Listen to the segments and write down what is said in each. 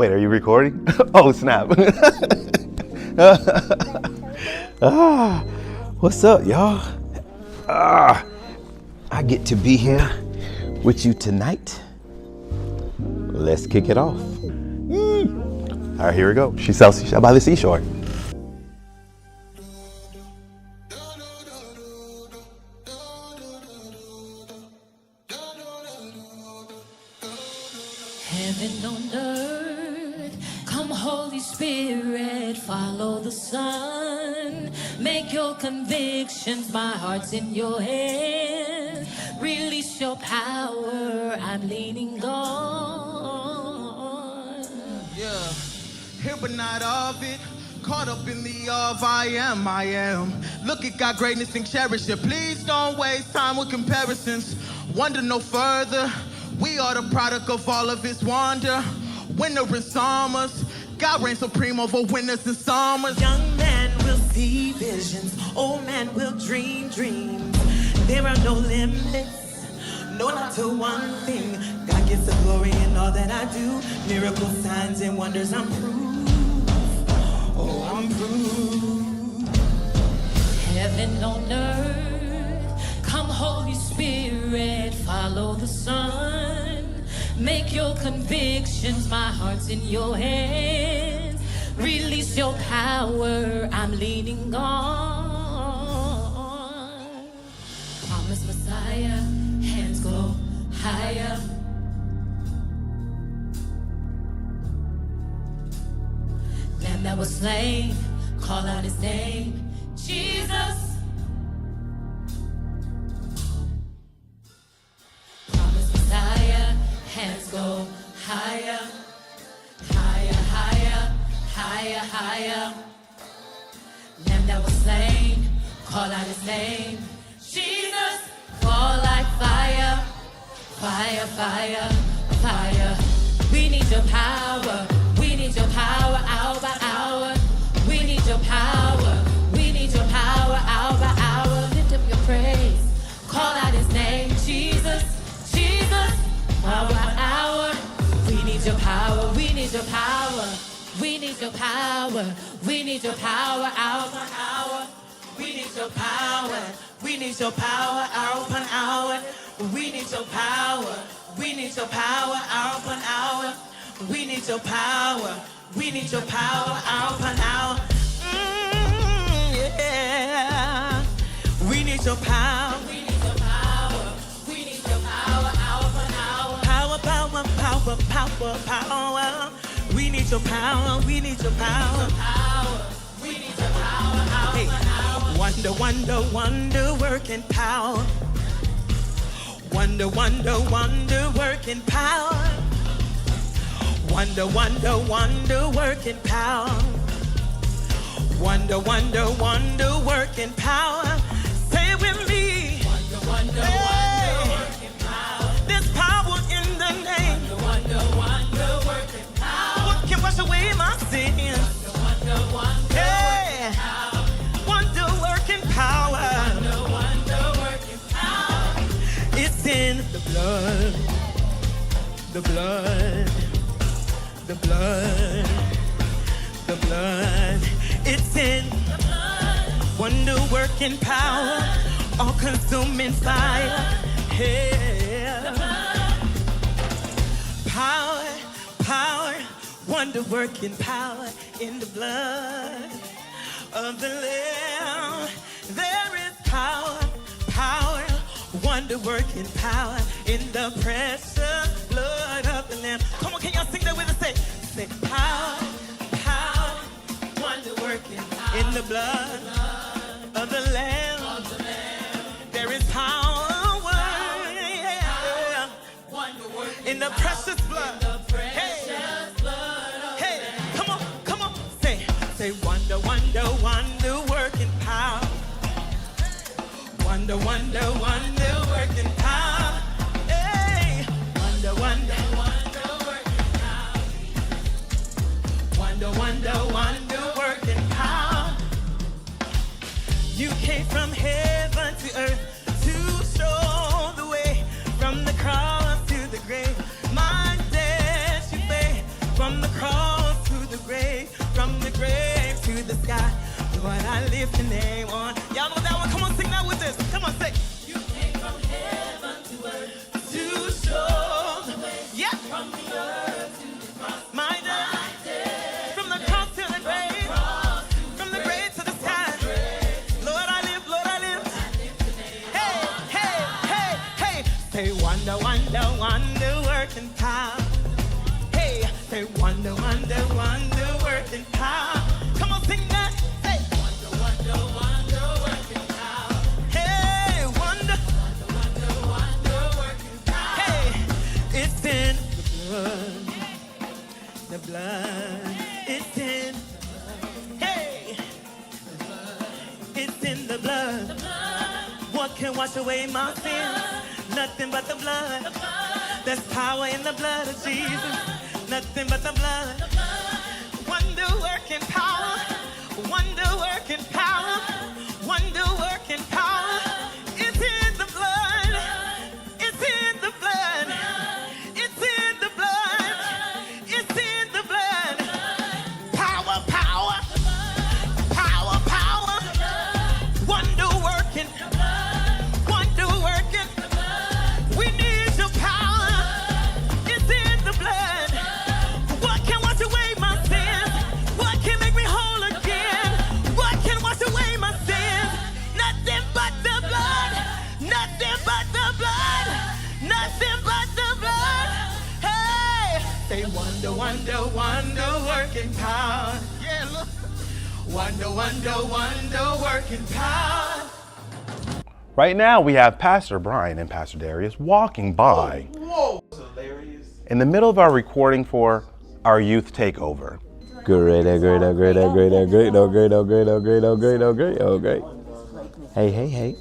Wait, are you recording? Oh, snap. What's up, y'all? I get to be here with you tonight. Let's kick it off. All right, here we go. She sells by the seashore. Heaven on earth, come Holy Spirit, follow the sun. Make your convictions, my heart's in your hands. Release your power, I'm leaning on. Yeah, here but not of it. Caught up in the of I am. Look at God greatness and cherish it. Please don't waste time with comparisons. Wonder no further. We are the product of all of his wonder. Winter and summers. God reigns supreme over winters and summers. Young man will see visions. Old man will dream dreams. There are no limits. No, not to one thing. God gets the glory in all that I do. Miracles, signs, and wonders, I'm proof. Oh, I'm proof. Heaven on earth, come Holy Spirit, follow the sun. Make your convictions, my heart's in your hands. Release your power, I'm leaning on. Promise Messiah, hands go higher. Lamb that was slain, call out his name, Jesus. Promise Messiah, hands go higher, higher, higher, higher, higher. Lamb that was slain, call out his name, Jesus. Fall like fire, fire, fire, fire. We need your power. We need your power hour by hour. We need your power. We need your power hour by hour. Lift up your praise. Call out his name, Jesus, Jesus, hour by hour. We need your power. We need your power. We need your power. We need your power hour by hour. We need your power. We need your power hour upon hour. We need your power. We need your power hour upon hour. We need your power. We need your power hour upon hour. Yeah. We need your power. We need your power. We need your power hour upon hour. Power, power, power, power, power. We need your power. We need your power. We need your power hour upon hour. Wonder, wonder, wonder working power. Wonder, wonder, wonder working power. Wonder, wonder, wonder working power. Wonder, wonder, wonder working power. Say it with me. Wonder, wonder, Hey. wonder working power. There's power in the name. Wonder, wonder working power. What can wash away my sins? Wonder, wonder Hey. Wonder working power. wonder working power. It's in the blood. The blood. The blood. The blood. It's in wonder working power. All consuming fire. Yeah. Power, power, wonder working power in the blood of the Lamb. There is power, power, wonder working power in the precious blood of the Lamb. Come on, can y'all sing that with us? Say power, power, wonder working in the blood of the Lamb. There is power, yeah, in the precious blood. Hey, come on, say wonder, wonder, wonder working power. Wonder, wonder, wonder working power. Hey, wonder, wonder, wonder working power. Wonder, wonder, wonder working power. You came from heaven to earth to show the way from the cross to the grave. My debt you paid from the cross to the grave, from the grave to the sky. Lord, I lift your name on. Y'all know that one? Come on, sing that with us. Come on, sing. You came from heaven to earth. To show the way. Yeah. From the earth to the cross. My debt from the cross to the grave, from the grave to the sky. Lord, I live, Lord, I live. Hey, hey, hey, hey. Say wonder, wonder, wonder working power. Hey, say wonder, wonder, wonder working power. Come on, sing that. Hey, Wonder, wonder, wonder working power. hey, wonder. Wonder, wonder working power. Hey, it's in the blood. It's in, hey, it's in the blood. What can wash away my sins? Nothing but the blood. There's power in the blood of Jesus. Nothing but the blood. Wonder working power. Wonder working power. Wonder working power. It's in the blood. It's in the blood. It's in the blood. It's in the blood. Power, power. Power, power. Wonder working. Wonder working. We need your power. It's in the blood. What can wash away my sins? What can make me whole again? What can wash away my sins? Nothing but the blood. Nothing but the blood. Nothing but the blood. Hey, say wonder, wonder, wonder working power. Yeah, look. Wonder, wonder, wonder working power. Right now, we have Pastor Brian and Pastor Darius walking by in the middle of our recording for our youth takeover. Great, great, great, great, great, oh, great, oh, great, oh, great, oh, great, oh, great, oh, great. Hey, hey, hey.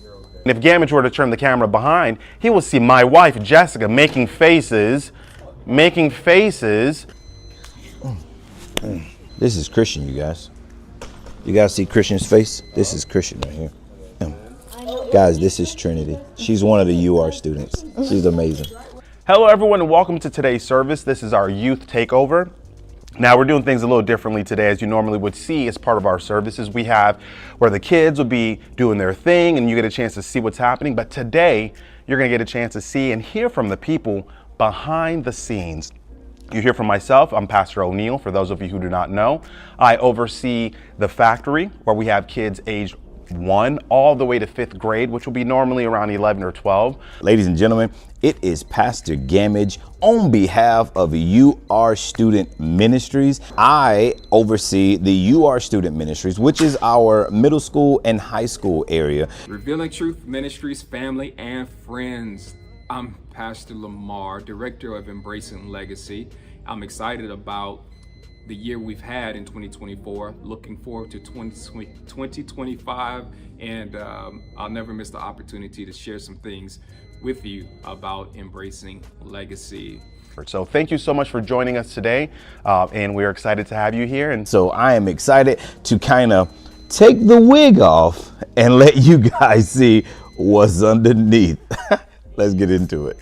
And if Gamage were to turn the camera behind, he will see my wife, Jessica, making faces making faces. This is Christian, you guys. You guys see Christian's face? This is Christian right here. Guys, this is Trinity. She's one of the UR students. She's amazing. Hello, everyone, and welcome to today's service. This is our youth takeover. Now, we're doing things a little differently today, as you normally would see as part of our services. We have where the kids will be doing their thing and you get a chance to see what's happening. But today, you're going to get a chance to see and hear from the people behind the scenes. You hear from myself. I'm Pastor O'Neill. For those of you who do not know, I oversee the factory where we have kids aged 1 all the way to 5th grade, which will be normally around 11 or 12. Ladies and gentlemen, it is Pastor Gamage on behalf of UR Student Ministries. I oversee the UR Student Ministries, which is our middle school and high school area. Revealing Truth Ministries, family and friends. I'm Pastor Lamar, Director of Embracing Legacy. I'm excited about the year we've had in 2024, looking forward to 2025, and I'll never miss the opportunity to share some things with you about embracing legacy. So thank you so much for joining us today, and we're excited to have you here. And So I am excited to kind of take the wig off and let you guys see what's underneath. Let's get into it.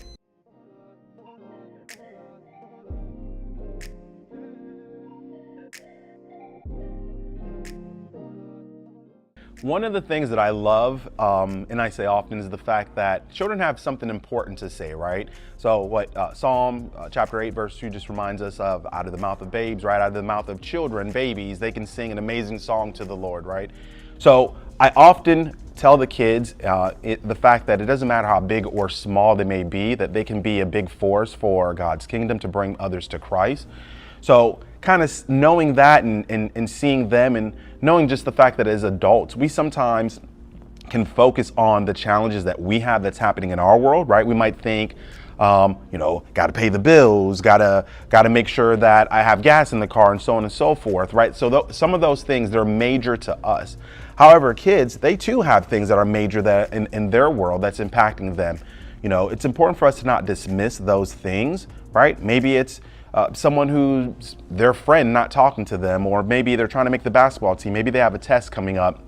one of the things that I love, and I say often, is the fact that children have something important to say, right? So what Psalm chapter 8 verse 2 just reminds us of, out of the mouth of babes, right? Out of the mouth of children, babies, they can sing an amazing song to the Lord, right? So I often tell the kids the fact that it doesn't matter how big or small they may be, that they can be a big force for God's kingdom to bring others to Christ. So kind of knowing that and seeing them and knowing just the fact that as adults, we sometimes can focus on the challenges that we have that's happening in our world, right? We might think, got to pay the bills, got to make sure that I have gas in the car and so on and so forth, right? So some of those things, they're major to us. However, kids, they too have things that are major that in their world that's impacting them. You know, it's important for us to not dismiss those things, right? Maybe it's someone who's their friend not talking to them, or maybe they're trying to make the basketball team. Maybe they have a test coming up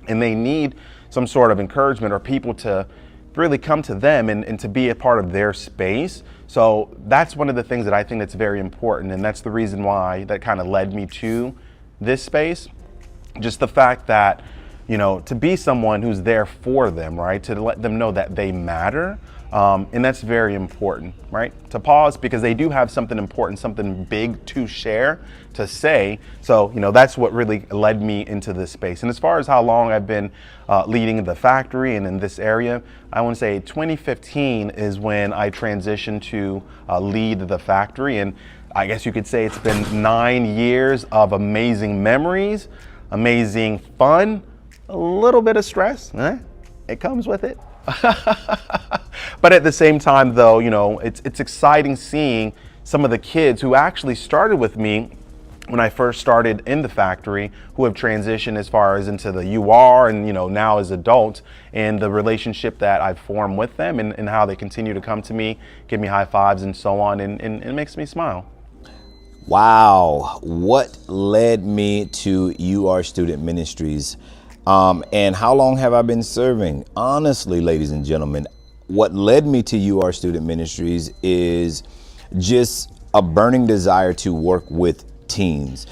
and they need some sort of encouragement or people to really come to them and to be a part of their space. So that's one of the things that I think that's very important. And that's the reason why that kind of led me to this space. Just the fact that, to be someone who's there for them, right? To let them know that they matter. And that's very important, right? To pause because they do have something important, something big to share, to say. So, that's what really led me into this space. And as far as how long I've been leading the factory and in this area, I want to say 2015 is when I transitioned to lead the factory. And I guess you could say it's been 9 years of amazing memories, amazing fun, a little bit of stress. It comes with it. But at the same time, though, it's exciting seeing some of the kids who actually started with me when I first started in the factory, who have transitioned as far as into the UR and, now as adults, and the relationship that I've formed with them and how they continue to come to me, give me high fives and so on, and it makes me smile. Wow. What led me to UR Student Ministries? And how long have I been serving? Honestly, ladies and gentlemen, what led me to UR Student Ministries is just a burning desire to work with teens,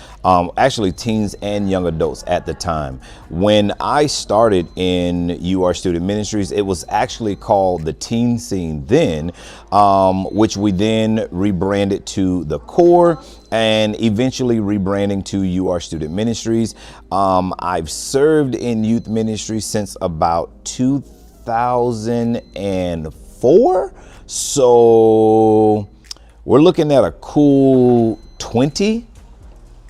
actually teens and young adults at the time. When I started in UR Student Ministries, it was actually called the Teen Scene then, which we then rebranded to the Core and eventually rebranding to UR Student Ministries. I've served in youth ministry since about 2004. So we're looking at a cool 20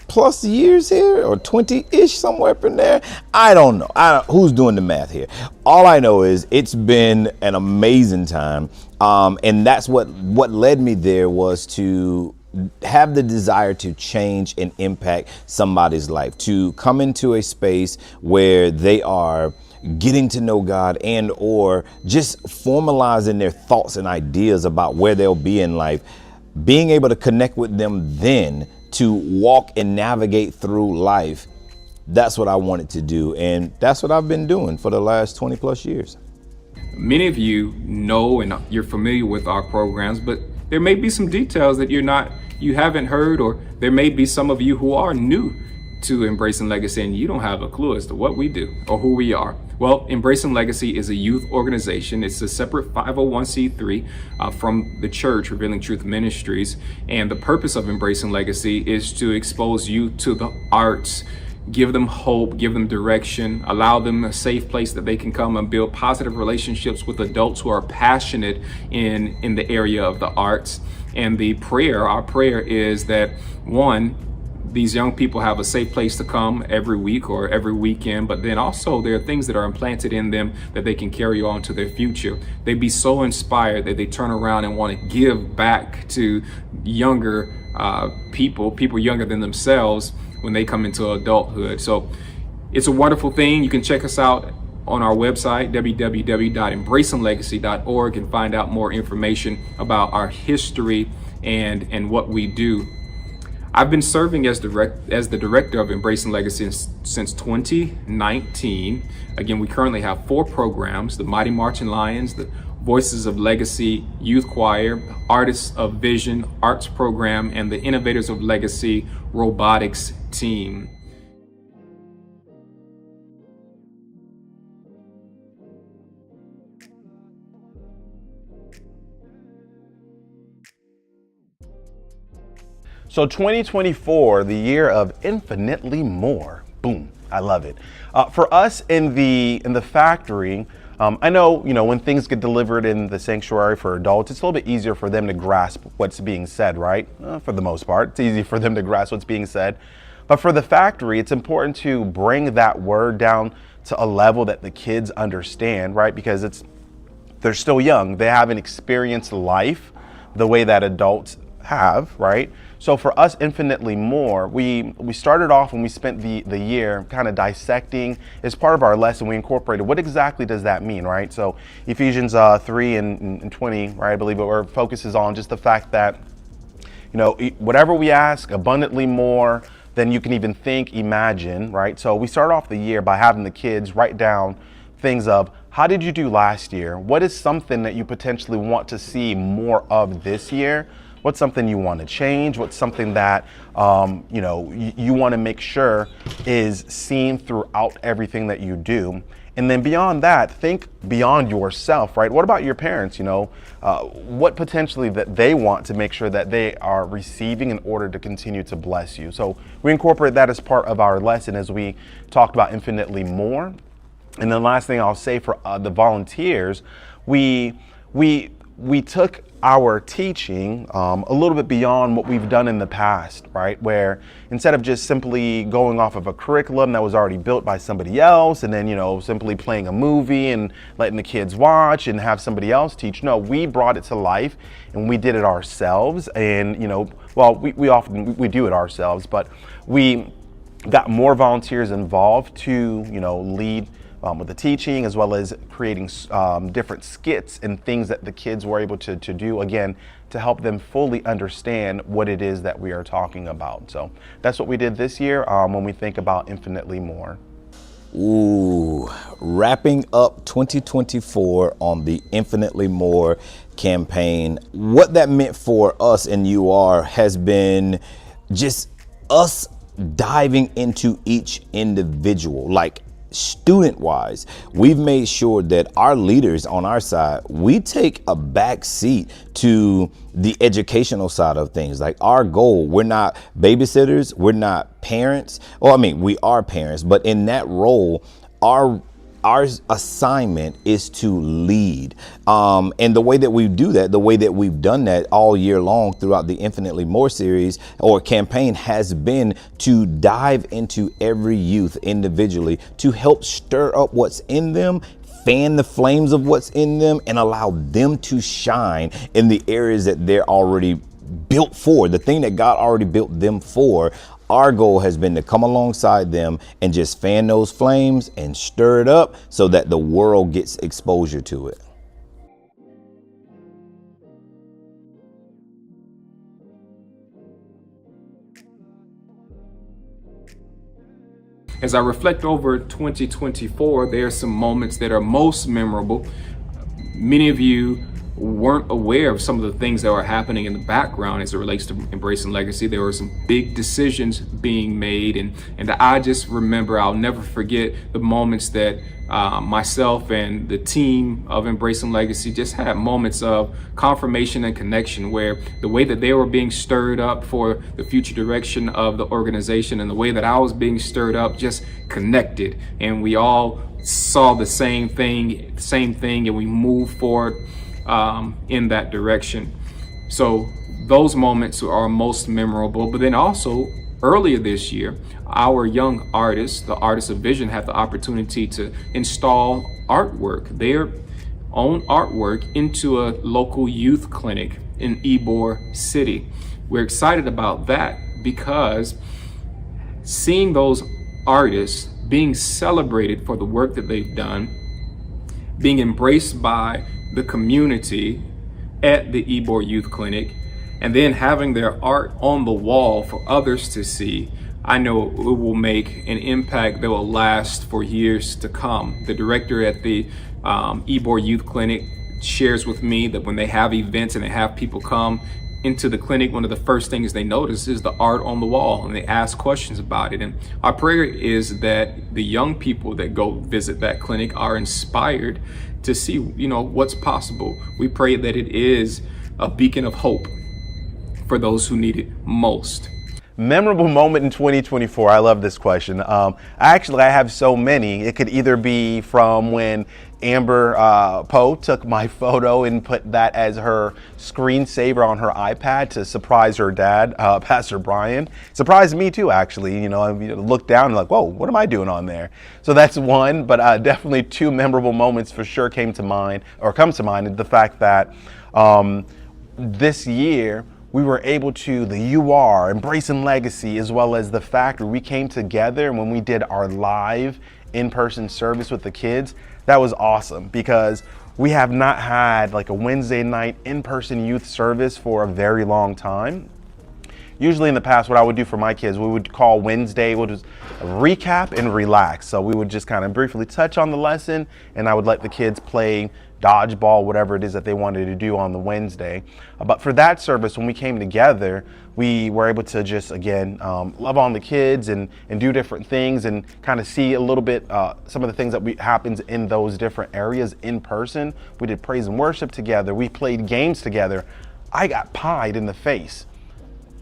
plus years here, or 20-ish, somewhere up in there. I don't know. Who's doing the math here? All I know is it's been an amazing time. And that's what led me there, was to have the desire to change and impact somebody's life, to come into a space where they are getting to know God and or just formalizing their thoughts and ideas about where they'll be in life. being able to connect with them then to walk and navigate through life, that's what I wanted to do. And that's what I've been doing for the last 20 plus years. Many of you know and you're familiar with our programs, but there may be some details that you haven't heard, or there may be some of you who are new to Embracing Legacy and you don't have a clue as to what we do or who we are. Well, Embracing Legacy is a youth organization. It's a separate 501c3 from the church, Revealing Truth Ministries. And the purpose of Embracing Legacy is to expose youth to the arts, give them hope, give them direction, allow them a safe place that they can come and build positive relationships with adults who are passionate in the area of the arts. And our prayer is that, one, these young people have a safe place to come every week or every weekend, but then also there are things that are implanted in them that they can carry on to their future. They be so inspired that they turn around and want to give back to younger people younger than themselves when they come into adulthood. So it's a wonderful thing. You can check us out on our website, www.embracinglegacy.org, and find out more information about our history and what we do. I've been serving as the director of Embracing Legacy since 2019. Again, we currently have 4 programs: the Mighty Marching Lions, the Voices of Legacy Youth Choir, Artists of Vision Arts Program, and the Innovators of Legacy Robotics Team. So 2024, the year of infinitely more. Boom, I love it. For us in the factory, I know, when things get delivered in the sanctuary for adults, it's a little bit easier for them to grasp what's being said, right? For the most part, it's easy for them to grasp what's being said. But for the factory, it's important to bring that word down to a level that the kids understand, right? Because they're still young. They haven't experienced life the way that adults have, right? So for us, infinitely more, we started off and we spent the year kind of dissecting. As part of our lesson, we incorporated what exactly does that mean, right? So Ephesians 3 and 20, right, I believe it focuses on just the fact that, whatever we ask, abundantly more than you can even think, imagine, right? So we start off the year by having the kids write down things of, how did you do last year? What is something that you potentially want to see more of this year? What's something you want to change? What's something that, you want to make sure is seen throughout everything that you do? And then beyond that, think beyond yourself, right? What about your parents? What potentially that they want to make sure that they are receiving in order to continue to bless you? So we incorporate that as part of our lesson as we talked about infinitely more. And then last thing I'll say for the volunteers, we took our teaching a little bit beyond what we've done in the past, right? Where instead of just simply going off of a curriculum that was already built by somebody else and then, simply playing a movie and letting the kids watch and have somebody else teach, no, we brought it to life and we did it ourselves. And, we often do it ourselves, but we got more volunteers involved to, lead with the teaching, as well as creating different skits and things that the kids were able to do, again, to help them fully understand what it is that we are talking about. So that's what we did this year when we think about infinitely more. Ooh, wrapping up 2024 on the Infinitely More campaign. What that meant for us and UR has been just us diving into each individual, like student wise. We've made sure that our leaders on our side, we take a back seat to the educational side of things. Like our goal, we're not babysitters, we're not parents. We are parents, but in that role, our assignment is to lead. And the way that we do that, the way that we've done that all year long throughout the Infinitely More series or campaign has been to dive into every youth individually to help stir up what's in them, fan the flames of what's in them, and allow them to shine in the areas that they're already built for, the thing that God already built them for. Our goal has been to come alongside them and just fan those flames and stir it up so that the world gets exposure to it. As I reflect over 2024, there are some moments that are most memorable. Many of you weren't aware of some of the things that were happening in the background as it relates to Embracing Legacy. There were some big decisions being made, and I just remember, I'll never forget the moments that myself and the team of Embracing Legacy just had moments of confirmation and connection, where the way that they were being stirred up for the future direction of the organization and the way that I was being stirred up just connected, and we all saw the same thing, and we moved forward in that direction. So those moments are most memorable. But then also earlier this year, our young artists, the Artists of Vision, had the opportunity to install artwork, their own artwork, into a local youth clinic in Ybor City. We're excited about that because seeing those artists being celebrated for the work that they've done, being embraced by the community at the Ybor Youth Clinic, and then having their art on the wall for others to see, I know it will make an impact that will last for years to come. The director at the Ybor Youth Clinic shares with me that when they have events and they have people come into the clinic, one of the first things they notice is the art on the wall, and they ask questions about it. And our prayer is that the young people that go visit that clinic are inspired to see, what's possible. We pray that it is a beacon of hope for those who need it most. Memorable moment in 2024. I love this question. I have so many. It could either be from when Amber Poe took my photo and put that as her screensaver on her iPad to surprise her dad, Pastor Brian. Surprised me too, actually. I looked down and like, whoa, what am I doing on there? So that's one, but definitely two memorable moments for sure come to mind. The fact that this year, we were able to, the UR, Embracing Legacy, as well as the factory, we came together, and when we did our live in-person service with the kids, that was awesome because we have not had like a Wednesday night in-person youth service for a very long time. Usually in the past, what I would do for my kids, we would call Wednesday, we'll just recap and relax. So we would just kind of briefly touch on the lesson, and I would let the kids play dodgeball, whatever it is that they wanted to do on the Wednesday. But for that service, when we came together, we were able to just, again, love on the kids and do different things and kind of see a little bit some of the things that happens in those different areas in person. We did praise and worship together. We played games together. I got pied in the face.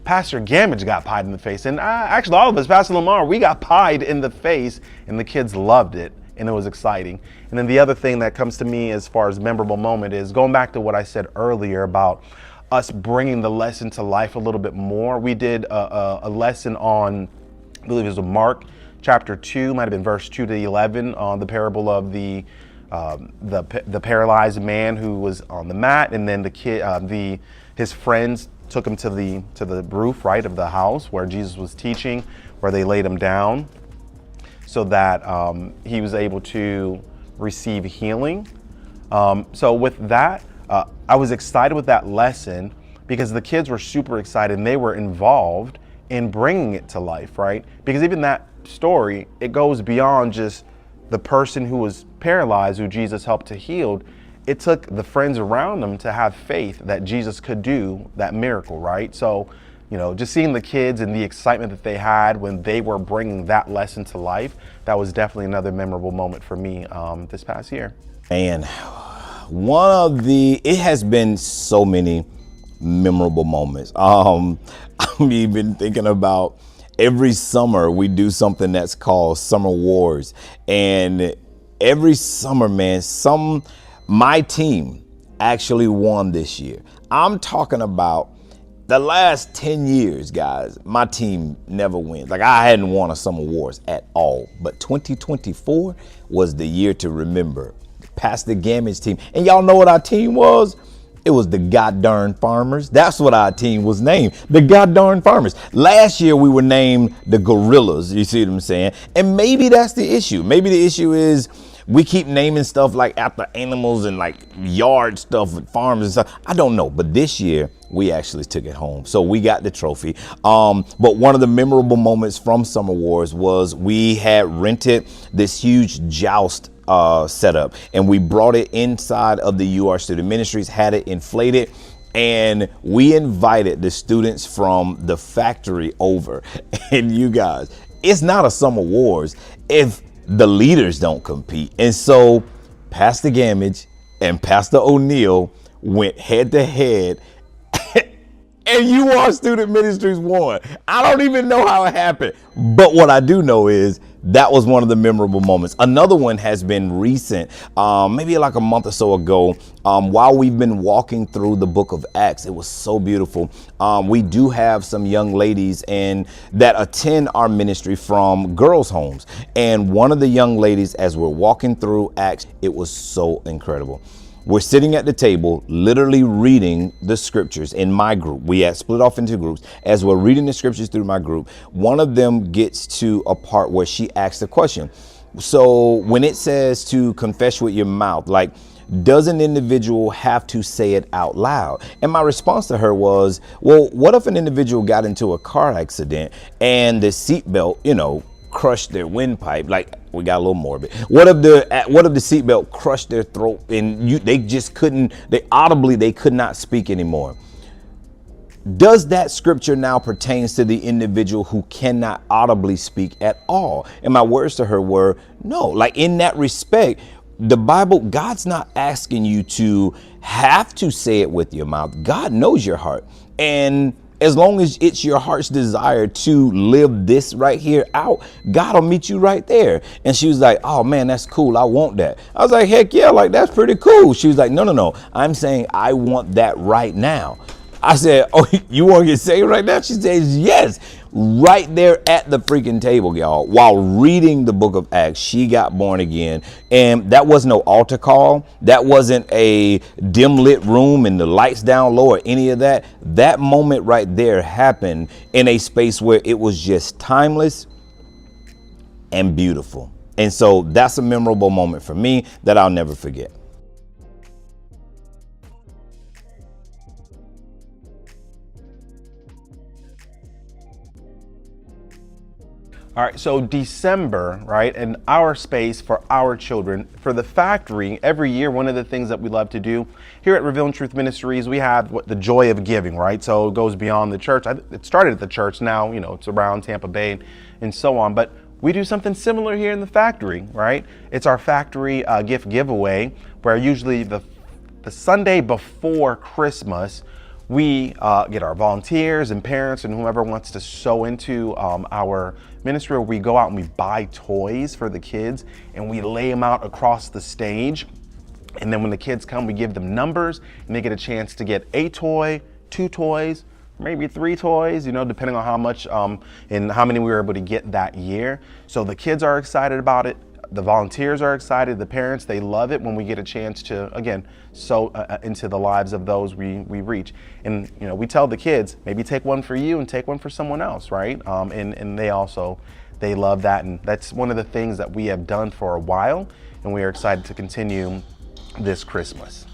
Pastor Gamage got pied in the face. And actually, all of us, Pastor Lamar, we got pied in the face, and the kids loved it. And it was exciting. And then the other thing that comes to me as far as memorable moment is going back to what I said earlier about us bringing the lesson to life a little bit more. We did a lesson on, I believe it was Mark chapter 2, might have been verse 2 to 11, on the parable of the paralyzed man who was on the mat, and then his friends took him to the roof, right, of the house where Jesus was teaching, where they laid him down, so that he was able to receive healing. So with that, I was excited with that lesson because the kids were super excited and they were involved in bringing it to life, right? Because even that story, it goes beyond just the person who was paralyzed, who Jesus helped to heal. It took the friends around them to have faith that Jesus could do that miracle, right? So, just seeing the kids and the excitement that they had when they were bringing that lesson to life, that was definitely another memorable moment for me this past year. And it has been so many memorable moments. I'm even thinking about every summer we do something that's called Summer Wars. And every summer, man, my team actually won this year. I'm talking about the last 10 years, guys, my team never wins. Like, I hadn't won a Summer Wars at all. But 2024 was the year to remember. Pastor Gamage team. And y'all know what our team was? It was the Goddamn Farmers. That's what our team was named. The Goddamn Farmers. Last year we were named the Gorillas. You see what I'm saying? And maybe that's the issue. Maybe the issue is We keep naming stuff like after animals and like yard stuff at farms and stuff. I don't know, but this year we actually took it home. So we got the trophy. But one of the memorable moments from Summer Wars was we had rented this huge joust setup, and we brought it inside of the UR Student Ministries, had it inflated, and we invited the students from the factory over. And you guys, it's not a Summer Wars if the leaders don't compete. And so Pastor Gamage and Pastor O'Neill went head to head and UR Student Ministries won. I don't even know how it happened. But what I do know is that was one of the memorable moments. Another one has been recent, maybe like a month or so ago, while we've been walking through the book of Acts. It was so beautiful. We do have some young ladies that attend our ministry from girls' homes. And one of the young ladies, as we're walking through Acts, it was so incredible. We're sitting at the table, literally reading the scriptures in my group. We had split off into groups. As we're reading the scriptures through my group, one of them gets to a part where she asks a question. So when it says to confess with your mouth, like, does an individual have to say it out loud? And my response to her was, well, what if an individual got into a car accident and the seatbelt, crushed their windpipe? Like, we got a little morbid. What if the seatbelt crushed their throat and they could not speak anymore? Does that scripture now pertains to the individual who cannot audibly speak at all? And my words to her were, no. Like, in that respect, the Bible, God's not asking you to have to say it with your mouth. God knows your heart. And as long as it's your heart's desire to live this right here out, God will meet you right there. And she was like, oh man, that's cool. I want that. I was like, heck yeah, like that's pretty cool. She was like, no. I'm saying I want that right now. I said, oh, you want to get saved right now? She says, yes. Right there at the freaking table, y'all, while reading the book of Acts, she got born again. And that was no altar call. That wasn't a dim lit room and the lights down low or any of that. That moment right there happened in a space where it was just timeless and beautiful. And so that's a memorable moment for me that I'll never forget. All right, so December, right, and our space for our children, for the factory, every year, one of the things that we love to do here at Revealing Truth Ministries, we have the joy of giving, right? So it goes beyond the church. It started at the church. Now, it's around Tampa Bay and so on. But we do something similar here in the factory, right? It's our factory gift giveaway, where usually the Sunday before Christmas, we get our volunteers and parents and whoever wants to sow into our ministry, where we go out and we buy toys for the kids and we lay them out across the stage. And then when the kids come, we give them numbers and they get a chance to get a toy, 2 toys, maybe 3 toys, depending on how much and how many we were able to get that year. So the kids are excited about it. The volunteers are excited. The parents, they love it when we get a chance to, again, sow into the lives of those we reach. And, we tell the kids, maybe take one for you and take one for someone else, right? And they love that. And that's one of the things that we have done for a while. And we are excited to continue this Christmas.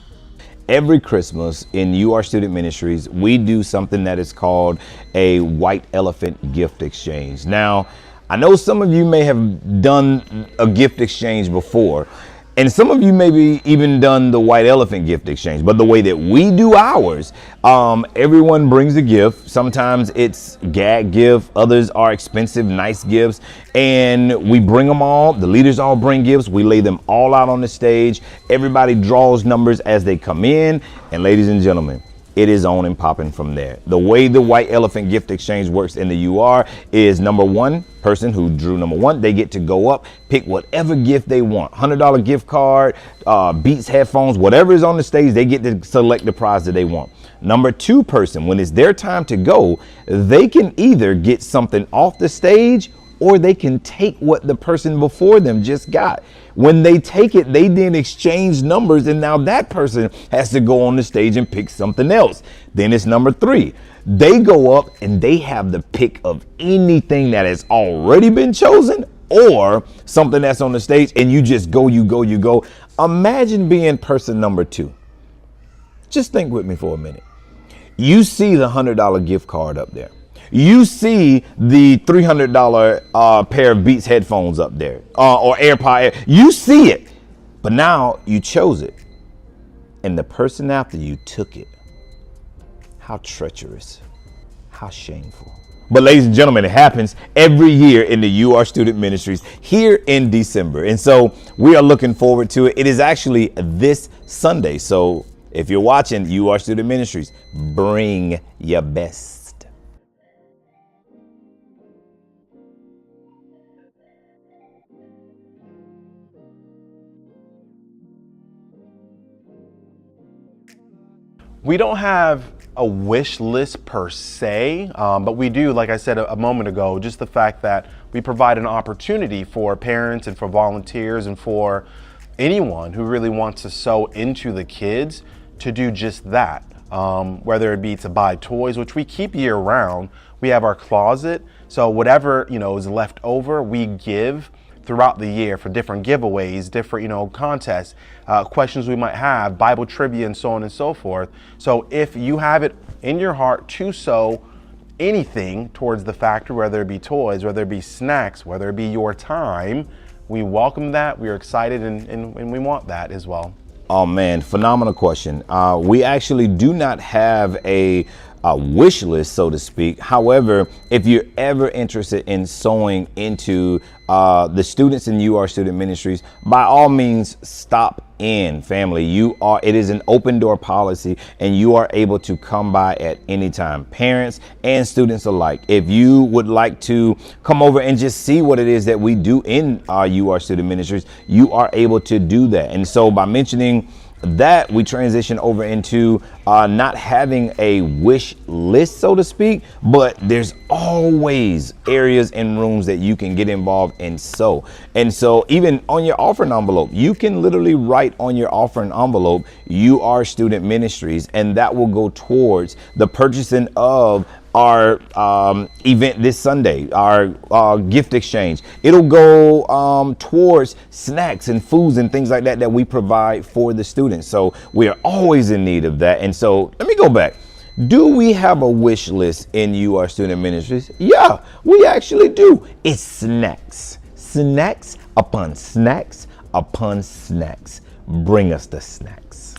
Every Christmas in UR Student Ministries, we do something that is called a white elephant gift exchange. Now, I know some of you may have done a gift exchange before, and some of you maybe even done the white elephant gift exchange. But the way that we do ours, everyone brings a gift. Sometimes it's gag gift, others are expensive, nice gifts, and we bring them all. The leaders all bring gifts. We lay them all out on the stage. Everybody draws numbers as they come in, and ladies and gentlemen, it is on and popping from there. The way the white elephant gift exchange works in the UR is number one, person who drew number one, they get to go up, pick whatever gift they want. $100 gift card, Beats headphones, whatever is on the stage, they get to select the prize that they want. Number 2 person, when it's their time to go, they can either get something off the stage or they can take what the person before them just got. When they take it, they then exchange numbers, and now that person has to go on the stage and pick something else. Then it's number 3. They go up and they have the pick of anything that has already been chosen, or something that's on the stage and you just go, you go, you go. Imagine being person number 2. Just think with me for a minute. You see the $100 gift card up there. You see the $300 pair of Beats headphones up there, or AirPod. You see it, but now you chose it. And the person after you took it. How treacherous, how shameful. But ladies and gentlemen, it happens every year in the You Are Student Ministries here in December. And so we are looking forward to it. It is actually this Sunday. So if you're watching You Are Student Ministries, bring your best. We don't have a wish list per se, but we do, like I said a moment ago, just the fact that we provide an opportunity for parents and for volunteers and for anyone who really wants to sow into the kids to do just that. Whether it be to buy toys, which we keep year round. We have our closet, so whatever is left over, we give throughout the year for different giveaways, different contests, questions we might have, Bible trivia, and so on and so forth. So if you have it in your heart to sow anything towards the factory, whether it be toys, whether it be snacks, whether it be your time, we welcome that. We are excited and we want that as well. Oh man, phenomenal question. We actually do not have a wish list, so to speak. However, if you're ever interested in sowing into the students in You Are Student Ministries, by all means, stop in, family. It is an open door policy, and you are able to come by at any time, parents and students alike. If you would like to come over and just see what it is that we do in You Are Student Ministries, you are able to do that. And so by mentioning that, we transition over into not having a wish list, so to speak, but there's always areas and rooms that you can get involved and sow. And so even on your offering envelope, you can literally write on your offering envelope, You Are Student Ministries, and that will go towards the purchasing of our event this Sunday, our gift exchange. It'll go towards snacks and foods and things like that that we provide for the students. So we are always in need of that. And so let me go back. Do we have a wish list in You Are Student Ministries? Yeah, we actually do. It's snacks. Snacks upon snacks upon snacks. Bring us the snacks.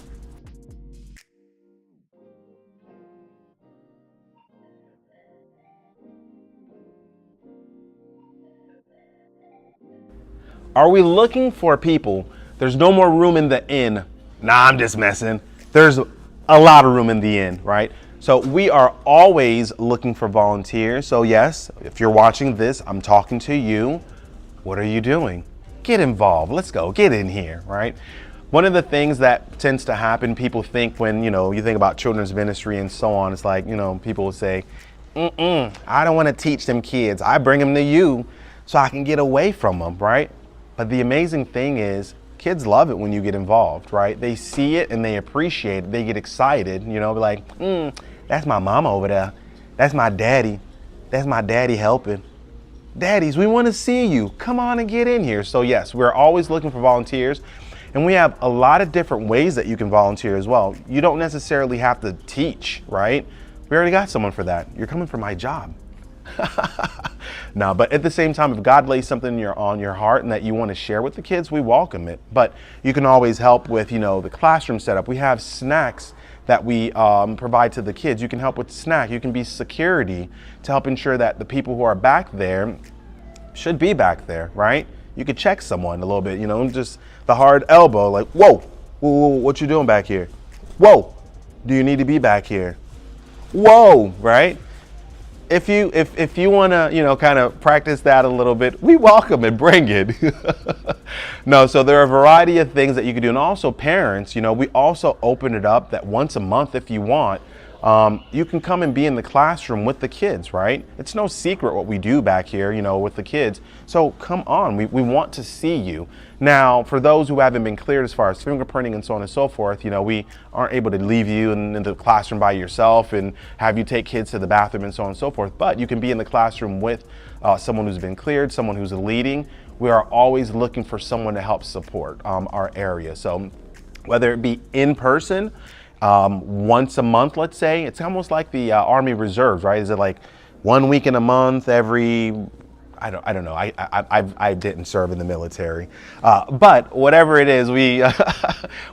Are we looking for people? There's no more room in the inn. Nah, I'm just messing. There's a lot of room in the inn, right? So we are always looking for volunteers. So yes, if you're watching this, I'm talking to you. What are you doing? Get involved. Let's go. Get in here, right? One of the things that tends to happen, people think when, you think about children's ministry and so on, it's like, people will say, I don't want to teach them kids. I bring them to you so I can get away from them, right? But the amazing thing is kids love it when you get involved, right? They see it and they appreciate it. They get excited, be like, that's my mama over there. That's my daddy. That's my daddy helping. Daddies, we want to see you. Come on and get in here. So yes, we're always looking for volunteers. And we have a lot of different ways that you can volunteer as well. You don't necessarily have to teach, right? We already got someone for that. You're coming for my job. No, but at the same time, if God lays something on your heart and that you want to share with the kids, we welcome it. But you can always help with, the classroom setup. We have snacks that we provide to the kids. You can help with snack. You can be security to help ensure that the people who are back there should be back there, right? You could check someone a little bit, just the hard elbow, like, whoa, what you doing back here? Whoa, do you need to be back here? Whoa, right? If you want to, kind of practice that a little bit, we welcome it, bring it. No, so there are a variety of things that you can do. And also parents, we also open it up that once a month, if you want, You can come and be in the classroom with the kids, right? It's no secret what we do back here, you know, with the kids. So come on, we want to see you. Now, for those who haven't been cleared as far as fingerprinting and so on and so forth, you know, we aren't able to leave you in the classroom by yourself and have you take kids to the bathroom and so on and so forth. But you can be in the classroom with someone who's been cleared, someone who's leading. We are always looking for someone to help support our area. So whether it be in person, once a month, let's say, it's almost like the Army Reserves, right? Is it like 1 week in a month every, I don't know. I didn't serve in the military, but whatever it is, we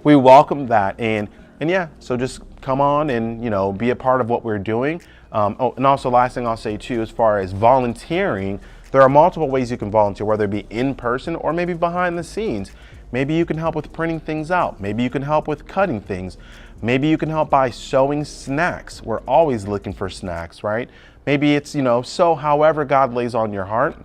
we welcome that, and yeah. So just come on and, you know, be a part of what we're doing. Oh, and also last thing I'll say too, as far as volunteering, there are multiple ways you can volunteer, whether it be in person or maybe behind the scenes. Maybe you can help with printing things out. Maybe you can help with cutting things. Maybe you can help by sewing snacks. We're always looking for snacks, right? Maybe it's, you know, so however God lays on your heart.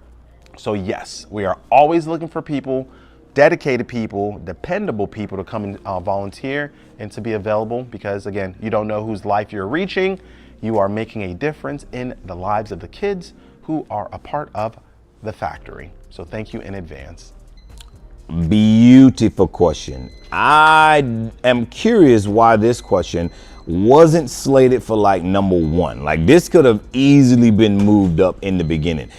So yes, we are always looking for people, dedicated people, dependable people to come and volunteer and to be available, because again, you don't know whose life you're reaching. You are making a difference in the lives of the kids who are a part of the factory. So thank you in advance. Beautiful question. I am curious why this question wasn't slated for like number one. Like this could have easily been moved up in the beginning.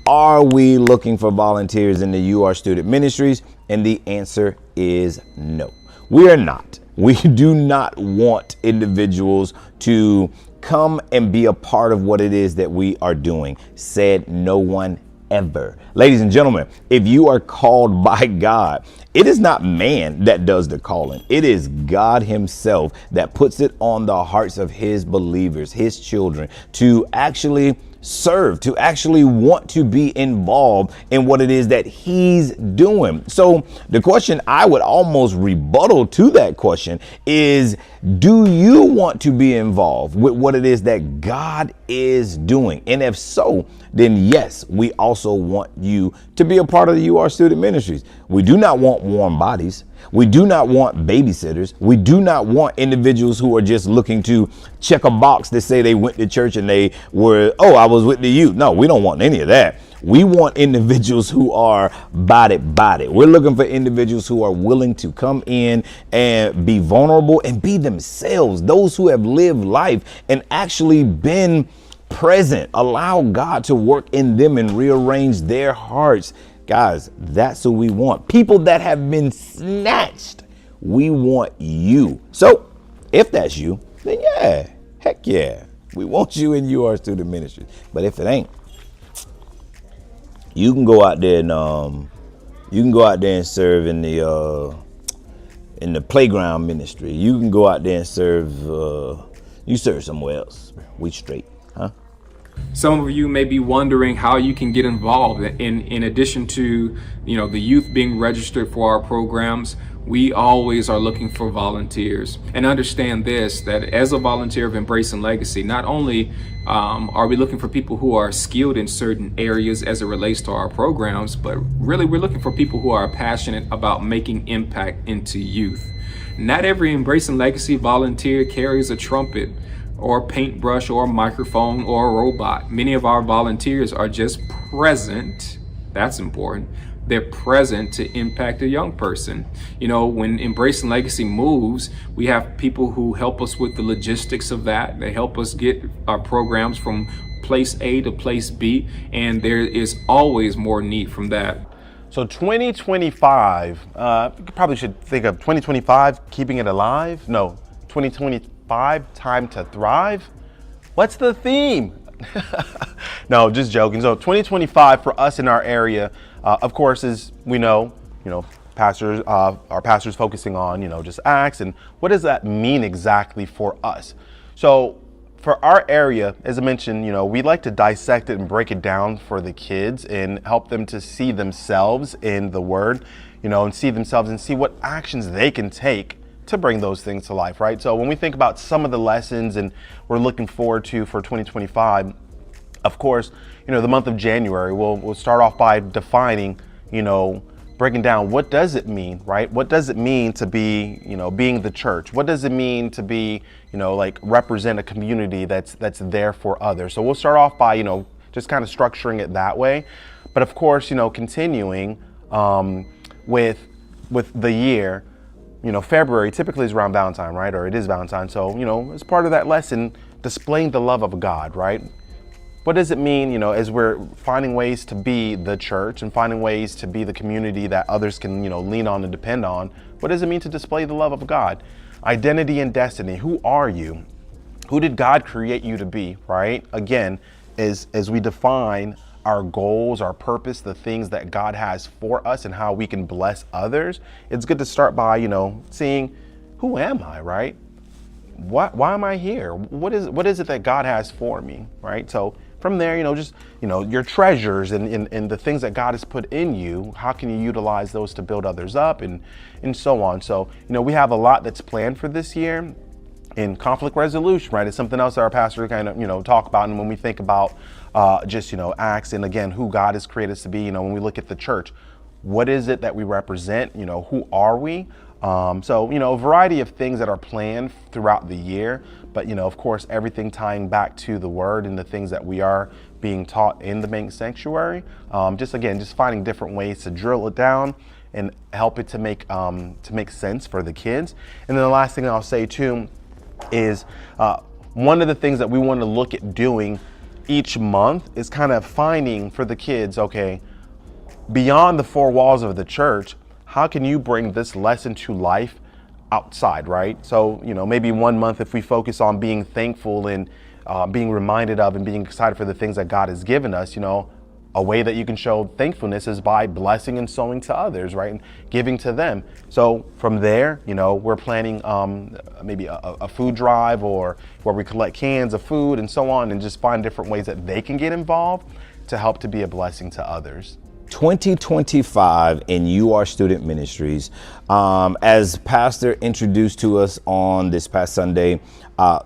Are we looking for volunteers in the You Are Student Ministries? And the answer is no. We are not. We do not want individuals to come and be a part of what it is that we are doing. Said no one ever. Ladies and gentlemen, if you are called by God, it is not man that does the calling. It is God himself that puts it on the hearts of his believers, his children, to actually serve, to actually want to be involved in what it is that he's doing. So the question I would almost rebuttal to that question is, do you want to be involved with what it is that God is doing? And if so, then yes, we also want you to be a part of the You Are Student Ministries. We do not want warm bodies. We do not want babysitters. We do not want individuals who are just looking to check a box to say they went to church and they were, oh, I was with the youth. No, we don't want any of that. We want individuals who are body. We're looking for individuals who are willing to come in and be vulnerable and be themselves. Those who have lived life and actually been present. Allow God to work in them and rearrange their hearts. Guys, that's who we want. People that have been snatched. We want you. So if that's you, then yeah, heck yeah. We want you in You Are Student Ministry. But if it ain't, you can go out there and serve in the playground ministry. You can go out there and serve. You serve somewhere else. We straight, huh? Some of you may be wondering how you can get involved. In addition to, you know, the youth being registered for our programs, we always are looking for volunteers. And understand this, that as a volunteer of Embracing Legacy, not only are we looking for people who are skilled in certain areas as it relates to our programs, but really we're looking for people who are passionate about making impact into youth. Not every Embracing Legacy volunteer carries a trumpet or a paintbrush or a microphone or a robot. Many of our volunteers are just present. That's important. They're present to impact a young person. You know, when Embracing Legacy moves, we have people who help us with the logistics of that. They help us get our programs from place A to place B, and there is always more need from that. So 2025, you probably should think of 2025, keeping it alive. No, 2025, time to thrive. What's the theme? No, just joking. So 2025 for us in our area, of course, is we know, pastors, our pastors focusing on, just acts, and what does that mean exactly for us? So for our area, as I mentioned, we like to dissect it and break it down for the kids and help them to see themselves in the Word, and see themselves and see what actions they can take to bring those things to life, right? So when we think about some of the lessons and we're looking forward to for 2025, of course, the month of January, we'll start off by defining, breaking down what does it mean, right? What does it mean to be, being the church? What does it mean to be, like represent a community that's there for others? So we'll start off by, just kind of structuring it that way. But of course, continuing with the year, February typically is around Valentine, right? Or it is Valentine. So, as part of that lesson, displaying the love of God, right? What does it mean, as we're finding ways to be the church and finding ways to be the community that others can, lean on and depend on? What does it mean to display the love of God? Identity and destiny. Who are you? Who did God create you to be, right? Again, as we define our goals, our purpose, the things that God has for us and how we can bless others, it's good to start by, seeing, who am I, right? Why am I here? What is it that God has for me, right? So from there, just, your treasures and the things that God has put in you, how can you utilize those to build others up and so on. So, we have a lot that's planned for this year. In conflict resolution, right? It's something else that our pastor kind of, talk about. And when we think about just, Acts and again, who God has created us to be, when we look at the church, what is it that we represent? Who are we? So, a variety of things that are planned throughout the year, but, of course, everything tying back to the word and the things that we are being taught in the main sanctuary. Just finding different ways to drill it down and help it to make sense for the kids. And then the last thing I'll say too is one of the things that we want to look at doing each month is kind of finding for the kids, okay, beyond the four walls of the church, how can you bring this lesson to life outside, right? So, maybe one month if we focus on being thankful and being reminded of and being excited for the things that God has given us, a way that you can show thankfulness is by blessing and sowing to others, right? And giving to them. So from there, we're planning maybe a food drive or where we collect cans of food and so on and just find different ways that they can get involved to help to be a blessing to others. 2025 in You Are Student Ministries. As Pastor introduced to us on this past Sunday,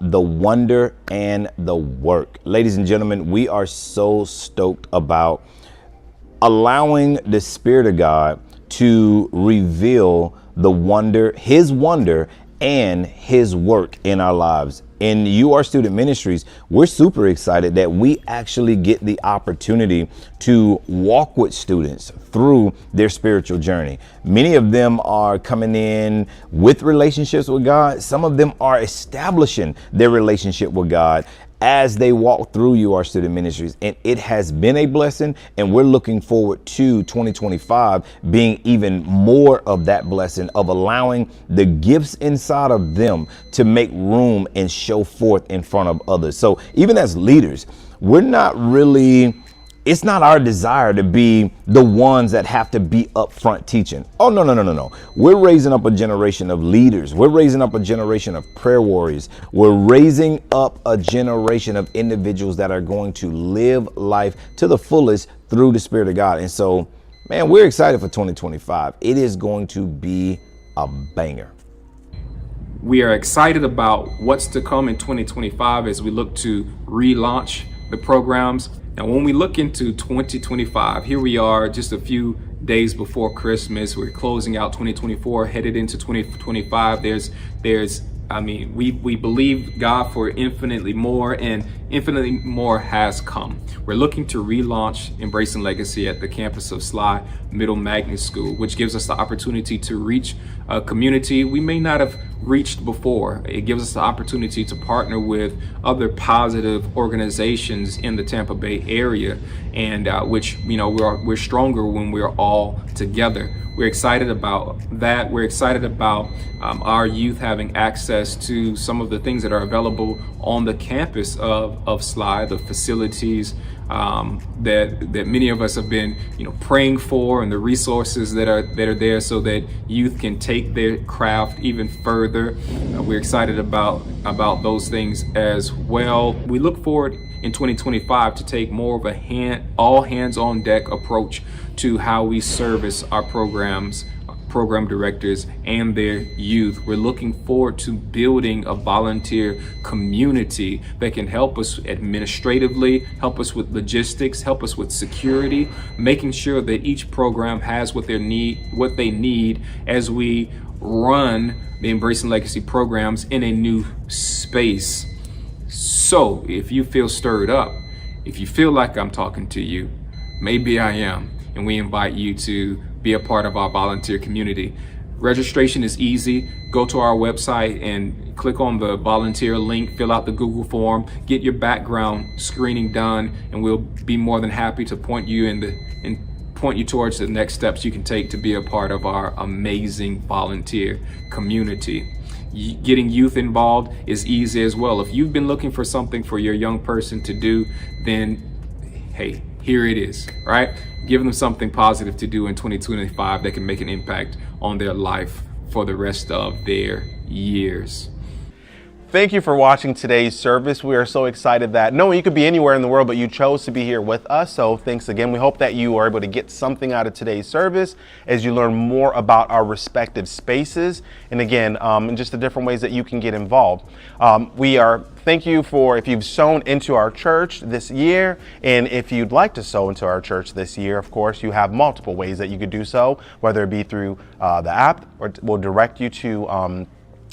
the wonder and the work. Ladies and gentlemen, we are so stoked about allowing the Spirit of God to reveal the wonder, His wonder and His work in our lives. In You Are Student Ministries, we're super excited that we actually get the opportunity to walk with students through their spiritual journey. Many of them are coming in with relationships with God. Some of them are establishing their relationship with God as they walk through You Are Student Ministries. And it has been a blessing, and we're looking forward to 2025 being even more of that blessing, of allowing the gifts inside of them to make room and show forth in front of others. So even as leaders, it's not our desire to be the ones that have to be up front teaching. Oh, no. We're raising up a generation of leaders. We're raising up a generation of prayer warriors. We're raising up a generation of individuals that are going to live life to the fullest through the Spirit of God. And so, man, we're excited for 2025. It is going to be a banger. We are excited about what's to come in 2025 as we look to relaunch the programs. Now, when we look into 2025, here we are just a few days before Christmas. We're closing out 2024, headed into 2025. We believe God for infinitely more, and infinitely more has come. We're looking to relaunch Embracing Legacy at the campus of Sly Middle Magnet School, which gives us the opportunity to reach a community we may not have reached before. It gives us the opportunity to partner with other positive organizations in the Tampa Bay area, and which, we're stronger when we're all together. We're excited about that. We're excited about our youth having access to some of the things that are available on the campus of Sly, the facilities that many of us have been, praying for, and the resources that are there so that youth can take their craft even further. We're excited about those things as well. We look forward in 2025 to take more of a all hands on deck approach to how we service our programs program directors and their youth. We're looking forward to building a volunteer community that can help us administratively, help us with logistics, help us with security, making sure that each program has what they need as we run the Embracing Legacy programs in a new space. So if you feel stirred up, if you feel like I'm talking to you, maybe I am, and we invite you to be a part of our volunteer community. Registration is easy. Go to our website and click on the volunteer link, fill out the Google form, get your background screening done, and we'll be more than happy to point you point you towards the next steps you can take to be a part of our amazing volunteer community. Getting youth involved is easy as well. If you've been looking for something for your young person to do, then hey, here it is, right? Give them something positive to do in 2025 that can make an impact on their life for the rest of their years. Thank you for watching today's service. We are so excited that knowing you could be anywhere in the world, but you chose to be here with us. So thanks again. We hope that you are able to get something out of today's service as you learn more about our respective spaces. And again, just the different ways that you can get involved. Thank you for if you've sown into our church this year. And if you'd like to sow into our church this year, of course, you have multiple ways that you could do so, whether it be through the app, or we'll direct you to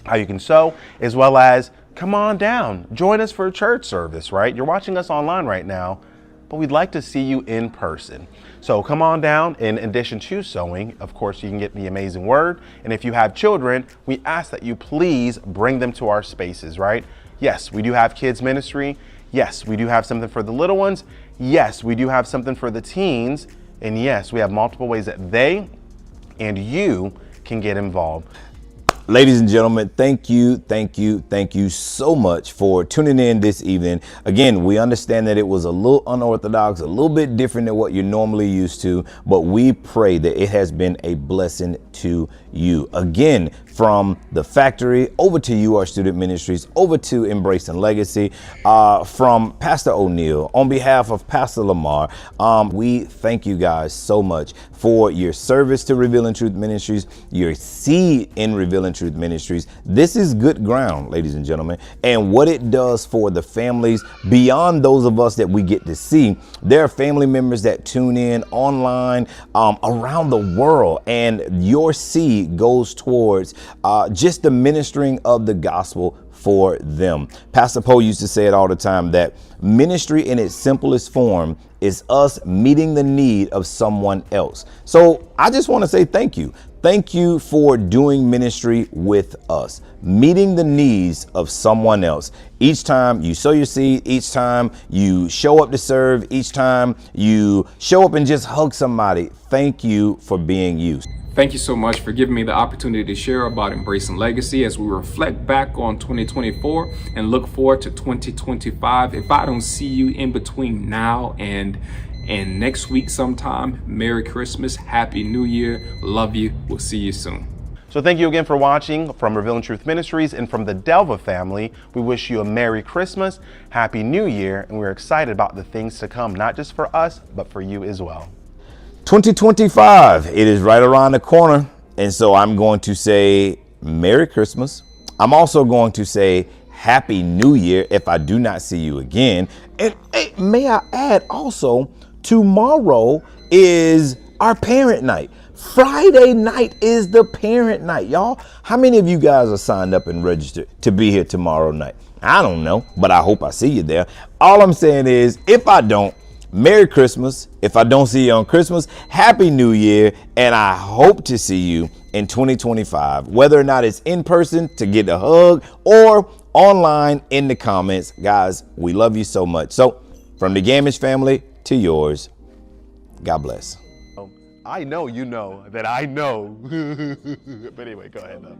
how you can sow, as well as come on down, join us for a church service, right? You're watching us online right now, but we'd like to see you in person. So come on down. In addition to sowing, of course, you can get the amazing word. And if you have children, we ask that you please bring them to our spaces, right? Yes, we do have kids ministry. Yes, we do have something for the little ones. Yes, we do have something for the teens. And yes, we have multiple ways that they and you can get involved. Ladies and gentlemen, thank you so much for tuning in this evening. Again, we understand that it was a little unorthodox, a little bit different than what you're normally used to, but we pray that it has been a blessing to you. Again, from the factory over to You Are Student Ministries, over to Embracing Legacy, from Pastor O'Neill, on behalf of Pastor Lamar, we thank you guys so much for your service to Revealing Truth Ministries, your seed in Revealing Truth Ministries. This is good ground, ladies and gentlemen, and what it does for the families beyond those of us that we get to see. There are family members that tune in online around the world, and your seed goes towards just the ministering of the gospel for them. Pastor Poe used to say it all the time, that ministry in its simplest form is us meeting the need of someone else. So I just want to say thank you. Thank you for doing ministry with us, meeting the needs of someone else. Each time you sow your seed, each time you show up to serve, each time you show up and just hug somebody, thank you for being you. Thank you so much for giving me the opportunity to share about Embracing Legacy as we reflect back on 2024 and look forward to 2025. If I don't see you in between now and next week sometime, Merry Christmas, Happy New Year, love you, we'll see you soon. So thank you again for watching from Revealing Truth Ministries, and from the Delva family, we wish you a Merry Christmas, Happy New Year, and we're excited about the things to come, not just for us, but for you as well. 2025, it is right around the corner. And so I'm going to say Merry Christmas. I'm also going to say Happy New Year if I do not see you again. And hey, may I add also, tomorrow is our parent night. Friday night is the parent night, y'all. How many of you guys are signed up and registered to be here tomorrow night? I don't know, but I hope I see you there. All I'm saying is, if I don't, Merry Christmas. If I don't see you on Christmas, Happy New Year. And I hope to see you in 2025, whether or not it's in person to get a hug or online in the comments. Guys, we love you so much. So from the Gamish family to yours, God bless. I know you know that I know. But anyway, go ahead though.